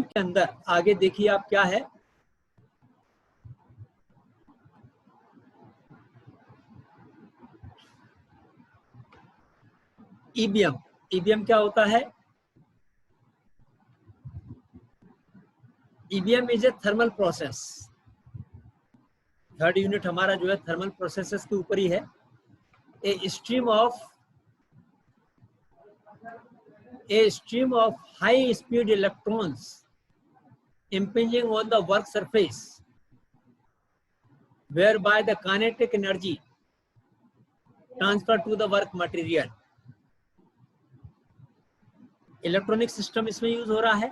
के अंदर आगे देखिए आप क्या है, ईबीएम। ईबीएम क्या होता है? EBM is a thermal process. Third unit हमारा जो है थर्मल प्रोसेसेस के ऊपर ही है। A stream of high speed electrons impinging on the work surface whereby the kinetic energy transfer to the work material। Electronic system इसमें use हो रहा है।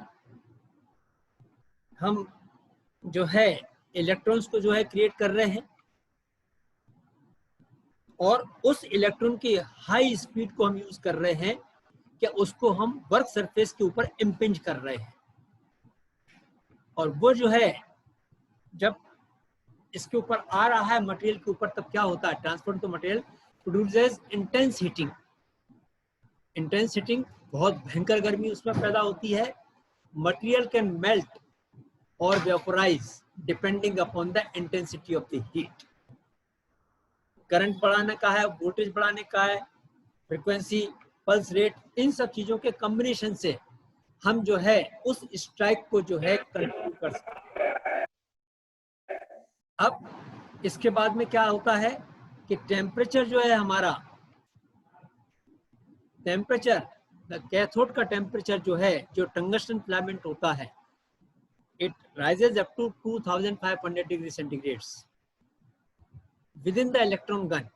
हम जो है इलेक्ट्रॉन्स को जो है क्रिएट कर रहे हैं और उस इलेक्ट्रॉन की हाई स्पीड को हम यूज कर रहे हैं कि उसको हम वर्क सरफेस के ऊपर इम्पिंज कर रहे हैं। और वो जो है जब इसके ऊपर आ रहा है मटेरियल के ऊपर, तब क्या होता है? Transfer to material produces intense heating. Intense heating, बहुत भयंकर गर्मी उसमें पैदा होती है। मटेरियल कैन मेल्ट और vaporise depending upon the intensity of the heat. Current बढ़ाने का है, वोल्टेज बढ़ाने का है, फ्रीक्वेंसी, पल्स रेट, इन सब चीजों के कॉम्बिनेशन से हम जो है उस स्ट्राइक को जो है कंट्रोल कर सकते हैं। अब इसके बाद में क्या होता है कि टेम्परेचर जो है हमारा, टेम्परेचर, कैथोड का टेम्परेचर जो है, जो टंगस्टन फिलामेंट होता है, it rises up to 2500 degree centigrade within the electron gun.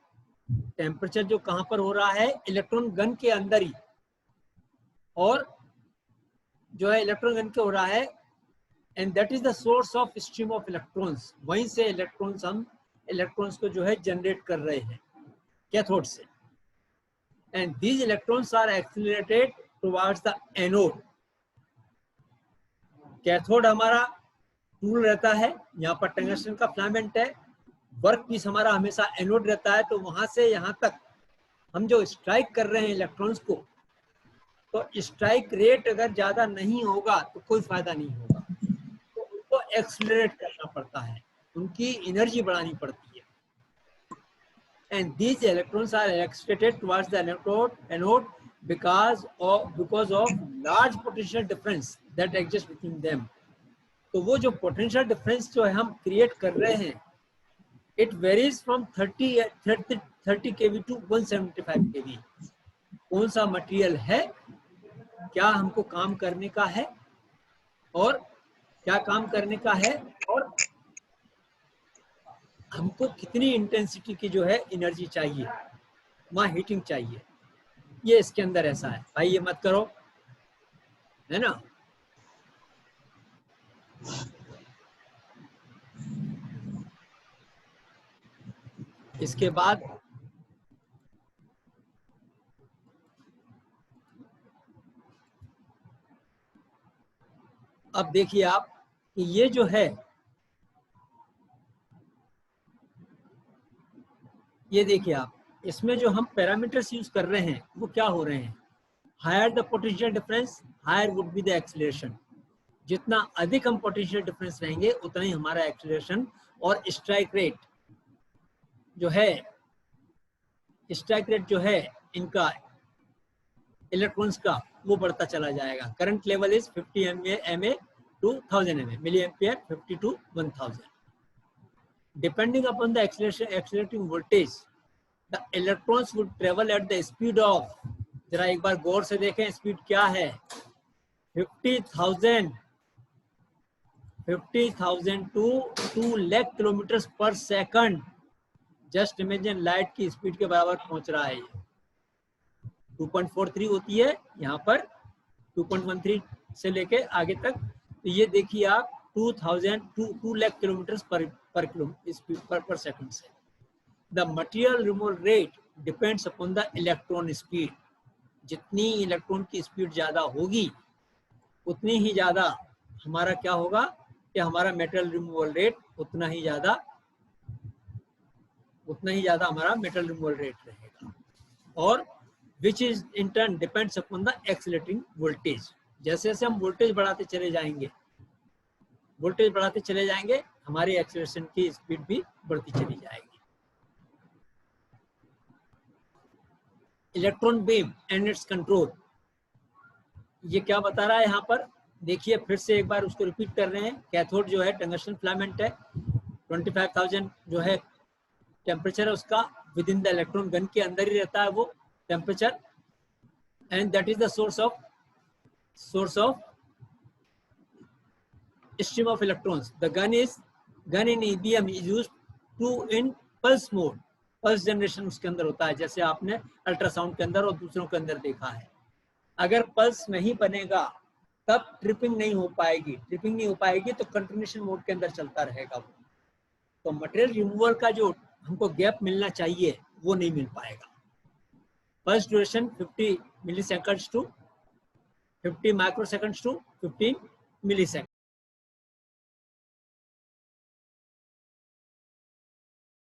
Temperature जो कहां पर हो रहा है? इलेक्ट्रॉन गन के अंदर ही, और जो है इलेक्ट्रॉन गन के हो रहा है, and that is the source of stream of electrons. वहीं से इलेक्ट्रॉन्स, हम इलेक्ट्रॉन्स को जो है जनरेट कर रहे हैं कैथोड से, and these electrons are accelerated towards the anode. Cathode हमारा टूल रहता है, यहाँ पर टंगस्टन का फिलामेंट है, वर्क पीस हमारा हमेशा एनोड रहता है। तो वहां से यहाँ तक हम जो स्ट्राइक कर रहे हैं इलेक्ट्रॉन्स को, तो स्ट्राइक रेट अगर ज्यादा नहीं होगा तो कोई फायदा नहीं होगा, तो उनको एक्सीलरेट करना पड़ता है, उनकी एनर्जी बढ़ानी पड़ती है। And these electrons are extracted towards the anode because of large potential difference that exists between them। तो वो जो पोटेंशियल डिफरेंस जो है हम क्रिएट कर रहे हैं, it varies from 30 kV to 175 kV। कौन सा मटेरियल है, क्या हमको काम करने का है, और क्या काम करने का है, और हमको कितनी इंटेंसिटी की जो है एनर्जी चाहिए, वहाँ हीटिंग चाहिए। ये इसके अंदर ऐसा है भाई, ये मत करो, है ना। इसके बाद अब देखिए आप कि ये जो है, ये देखिए आप, इसमें जो हम पैरामीटर्स यूज कर रहे हैं वो क्या हो रहे हैं? Higher the potential difference, higher would be the acceleration. जितना अधिक हम पोटेंशियल डिफरेंस रहेंगे उतना ही हमारा एक्सीलरेशन और स्ट्राइक रेट जो है, स्ट्राइक रेट जो है इनका इलेक्ट्रॉन्स का, वो बढ़ता चला जाएगा। Current level is 50 MA to 1000 MA, milliampere 50 to 1000। Depending upon the accelerating voltage, the electrons would travel at the speed of, जरा एक बार गौर से देखें स्पीड क्या है, 50,000 to 2 लाख किलोमीटर पर सेकंड। जस्ट इमेजिन, लाइट की स्पीड के बराबर पहुंच रहा है। 2.43 होती है यहाँ पर, 2.13 से लेके आगे तक। तो ये देखिए आप 2 लाख किलोमीटर पर सेकंड से। The material removal rate depends upon the electron speed. जितनी इलेक्ट्रॉन की स्पीड ज्यादा होगी उतनी ही ज्यादा हमारा क्या होगा कि हमारा मेटल रिमूवल रेट उतना ही ज्यादा हमारा मेटल रिमूवल रेट रहेगा। और which is in turn depends upon the accelerating voltage. जैसे जैसे हम वोल्टेज बढ़ाते चले जाएंगे, हमारी एक्सेलरेशन की स्पीड भी बढ़ती चली जाएगी। Electron beam and it's control, ये क्या बता रहा है यहाँ पर, देखिए फिर से एक बार उसको रिपीट कर रहे हैं। कैथोड जो है टंगस्टन फिलामेंट है, 25,000 जो है टेम्परेचर है उसका, with in the electron gun के अंदर ही रहता है वो temperature, and that is the source of stream of electrons. The gun in EBM is used to in pulse mode. Pulse generation उसके अंदर होता है, जैसे आपने अल्ट्रासाउंड के अंदर और दूसरों के अंदर देखा है। अगर पल्स नहीं बनेगा तब ट्रिपिंग नहीं हो पाएगी, तो कंटिन्यूएशन मोड के अंदर चलता रहेगा वो। तो मटेरियल रिमूवल का जो हमको गैप मिलना चाहिए वो नहीं मिल पाएगा। Pulse duration 50 microseconds to 15 millisecond.